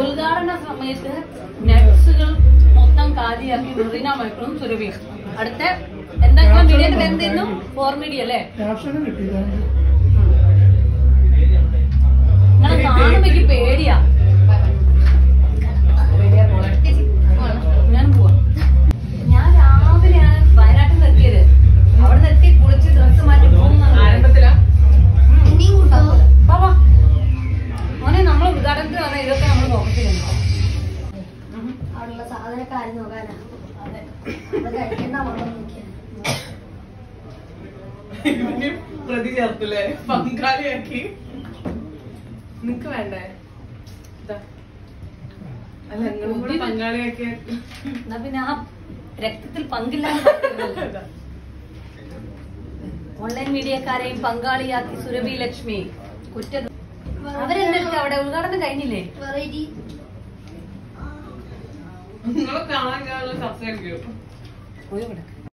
ഉദ്ഘാടന സമയത്ത് നട്സുകൾ മൊത്തം കാലിയാക്കി മെറീന മൈക്കിളും സുരഭിയും. അടുത്ത എന്തെങ്കിലും മീഡിയന്റെ പേരെന്തായിരുന്നു? ഫോർമീഡിയ അല്ലേ? നിങ്ങളെ കാണുമ്പോ എനിക്ക് പേടിയാ. ഞാൻ പോവാ. ഞാൻ രാവിലെയാണ് വയനാട്ടിൽ നിന്ന് എത്തിയത്. അവിടെ നിന്ന് എത്തി കുളിച്ച് ഡ്രസ് മാറ്റി മോനെ നമ്മളെ ഉദ്ഘാടനത്തിന് പറഞ്ഞാൽ ഇതൊക്കെ നമ്മൾ നോക്കിയിരുന്നു. അവിടെയുള്ള സാധനക്കാര്യം നോക്കാനാ. പ്രതി ചേർത്തില്ലേ? പങ്കാളിയാക്കി. നിനക്ക് വേണ്ടേ? അല്ല നിങ്ങളും കൂടെ പങ്കാളിയാക്കി. എന്നാ പിന്നെ ആ രക്തത്തിൽ പങ്കില്ലാതെ ഓൺലൈൻ മീഡിയക്കാരെയും പങ്കാളിയാക്കി സുരഭി ലക്ഷ്മി കുറ്റ. അവരെന്തെടുത്ത് അവിടെ ഉദ്ഘാടനം കഴിഞ്ഞില്ലേ? നിങ്ങളെ കാണാൻ ചർച്ച പോയി